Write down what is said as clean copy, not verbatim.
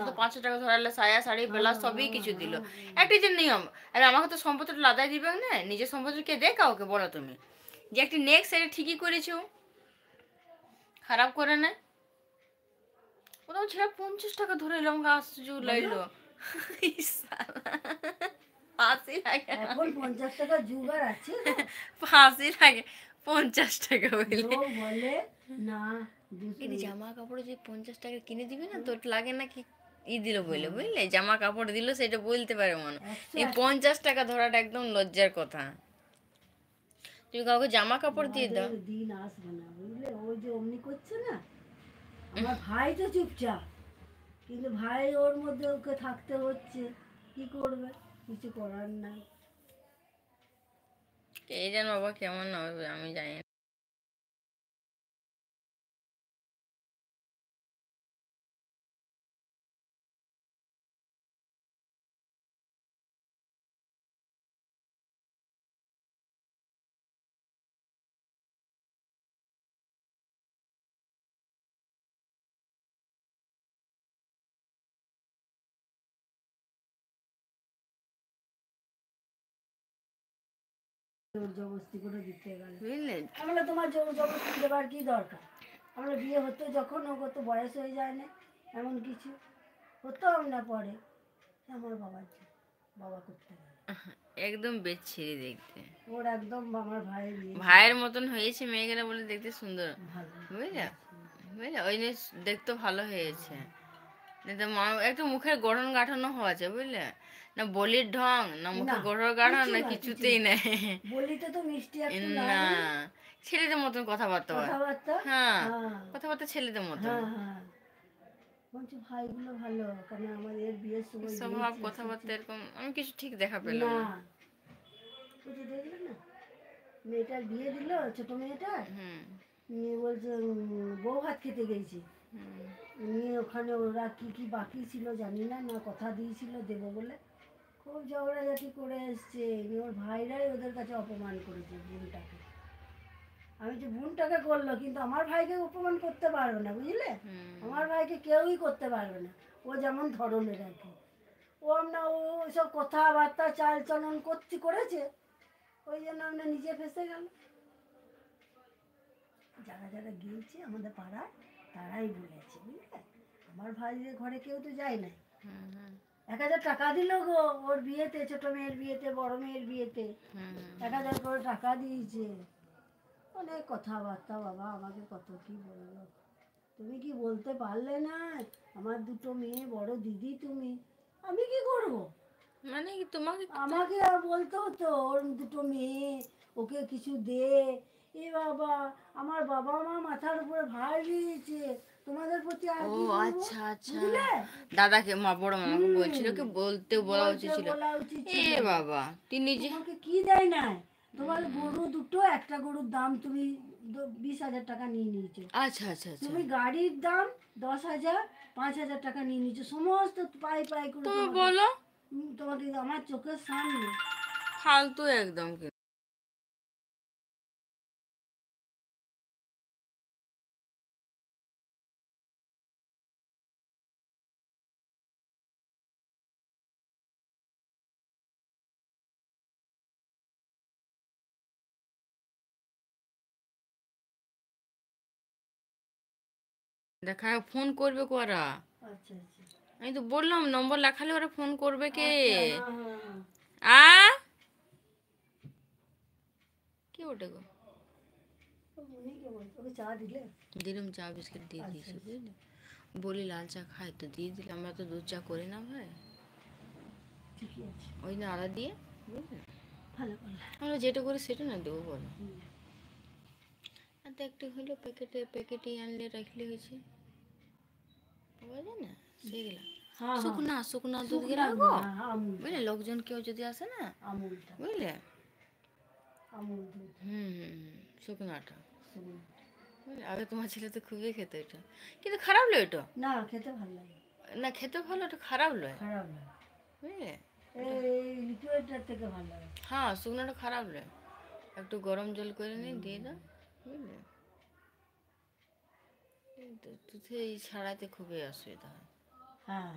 তো 500 টাকা ধরালে সায়া শাড়ি ব্লাউজ সবই কিছু দিল। একটা যে নিয়ম, আর আমাকে তো সম্পত্তিটা লাদাই দিবে না, নিজের সম্পত্তি কে দে কাউকে বলো তুমি? যে একটি নেক্সট সেটা ঠিকই করেছো, খারাপ করে না। ওটাও ছেড়ে 50 টাকা ধরে এলাম, আশ্চর্য লাইলো। ফাঁসি লাগে, এখন 50 টাকা জোগাড় আছে না? ফাঁসি লাগে 50 টাকা বলে। লোক বলে না কিন্তু জামা কাপড় যে 50 টাকা কিনে দিবি না, তোর লাগে না কি ই দিল বলে, বুঝলে? জামা কাপড় দিল সেটা বলতে পারে মনে। এই 50 টাকা ধরাটা একদম লজ্জার কথা। তুমি কাউকে জামা কাপড় দিয়ে দাও। আমাদের দিন আসবে না, বুঝলে? ওই যে অমনি করছে না, আমার ভাই তো চুপচাপ, কিন্তু ভাই ওর মধ্যে ওকে থাকতে হচ্ছে, কি করবে? কিছু করার নাই। কে জানো বাবা কেমন হবে, আমি জানি না। জোর জবরদস্তি করে দিতে গেলে, বুঝলে? আমরা তোমার জোর জবরদস্তি দেবার কি দরকার? আমরা বিয়ে হতো যখন, ও তো বয়স হয়ে যায় না, এমন কিছু হতো না পরে। আমার বাবার বাবা করতে গেলে একদম বেচ্ছিরি দেখতে, ওর একদম আমার ভাইয়ের বিয়ে ভাইয়ের মতন হয়েছে মেয়েগুলো বলে দেখতে সুন্দর, ভালো। বুঝলে? বুঝলে ওই জন্য দেখতে ভালো হয়েছে। একটু মুখের গঠন গাঠনও হয়েছে, বুঝলে? না বলির ঢং, না মুখে না, গঠন গাঠন, কিছু না না, কিছুতেই নেই। বলিতে তো মিষ্টি একটু না, লাগে, ছেলেদের মতন কথাবার্তা হয়। কথাবার্তা। হ্যাঁ, হ্যাঁ কথাবার্তা ছেলেদের মতন। হ্যাঁ হ্যাঁ, বলছি ভাইগুলো ভালো, কারণ আমাদের বিয়ের সময় স্বভাব গিয়েছি, কথাবার্তা এসেছি। এরকম আমি কিছু ঠিক দেখা পেলাম না, না। ওই যে দেখলে না, মেয়েটার বিয়ে দিল, ছোট মেয়েটার, হুম নিয়ে বলছে বউ ভাত খেতে গেছি, হুম। নিয়ে ওখানে ওরা কি কি বাকি ছিল জানি না, না কথা দিয়েছিল দেবো বলে, খুব ঝগড়াঝাটি করে এসছে। নিয়ে ওর ভাইরাই ওদের কাছে অপমান করেছে বোনটাকে। আমি যে বোনটাকে করলো, কিন্তু আমার ভাইকে অপমান করতে পারবে না, বুঝলে? আমার ভাইকে কেউই করতে পারবে না, ও যেমন ধরনের আর কি। ও না, ও সব কথাবার্তা চাল চলন করেছে, ওই জন্য আমরা নিজে ফেসে গেল। যারা যারা গিয়েছে আমাদের পাড়ায়, তারাই বলেছে, বুঝলে? আমার ভাইয়ের ঘরে কেউ তো যায় না। 1000 টাকা দিল গো ওর বিয়েতে, ছোট মেয়ের বিয়েতে, বড় মেয়ের বিয়েতে 1000 করে টাকা দিয়েছে। অনেক কথাবার্তা, বাবা আমাকে কত কি বললো। তুমি কি বলতে পারলে না? আমার দুটো মেয়ে, বড় দিদি তুমি, আমি কি করব? মানে কি তোমাকে আমাকে আর বলতে হতো ওর দুটো মেয়ে, ওকে কিছু দে। এ বাবা, আমার বাবা মা মাথার উপরে ভার দিয়েছে, তোমাদের প্রতি আর ও কি বলবো, আচ্ছা আচ্ছা, বুঝলে? দাদাকে বড় মামাকে বলছিল কি বলতে বলা উচিত ছিল। বলা উচিত এ ছিল। বাবা, তুই নিজে তোমাকে কি দেয় না? তোমার গরু দুটো, একটা গরুর দাম তুমি 20,000 টাকা নিয়ে নিয়েছো। আচ্ছা আচ্ছা আচ্ছা, তুমি গাড়ির দাম 10,000, 5,000 টাকা নিয়ে নিয়েছো, সমস্ত পাই পাই করে তুমি তোমাকে। বলো, তোমাকে আমার চোখের সামনে। ফালতু একদম। দেখা ফোন করবে করা, আচ্ছা আচ্ছা আমি তো বললাম নম্বর লেখালে ওরা ফোন করবে কে? আচ্ছা, হ্যাঁ হ্যাঁ হ্যাঁ। আ কি ওটা গো? উনি কে বলছে? ওকে চা দিলে? দিলাম, চা বিস্কিট দিয়ে আচ্ছা দিয়েছি, আচ্ছা, বুঝলি? বলি লাল চা খাই তো দিয়ে দিলাম, আমরা তো দুধ চা করি না ভাই, ঠিকই আছে, ওই না আদা দিয়ে, বুঝলি? ভালো করলে। আমরা যেটা করি সেটা না দেবো বলো। আর তো একটু হলো প্যাকেটে আনলে রাখলে হয়েছে, পাওয়া যায় না সেগুলা। হ্যাঁ হ্যাঁ, শুকনা শুকনা দুধ শুকনা গেলা দুধ, গো, হ্যাঁ আমুলটা, বুঝলে? লোকজন কেউ যদি আসে না, আমুলটা, বুঝলে? আমুল দুধ, শুকনাটা, শুকনো। বুঝলে? আগে তোমার ছেলে তো খুবই খেত এটা, কিন্তু খারাপ লয় এটা। না, খেতে ভালো লাগে, না খেতে ভালো, এটা খারাপ লয়, খারাপ লাগে, বুঝলে? এই লিকুইডটার থেকে ভালো লাগে। হ্যাঁ, শুকনোটা খারাপ লয়, একটু গরম জল করে নিয়ে দিয়ে দাও, বুঝলে? এই তো দুধে এই ছাড়াতে খুবই অসুবিধা হয়। হ্যাঁ।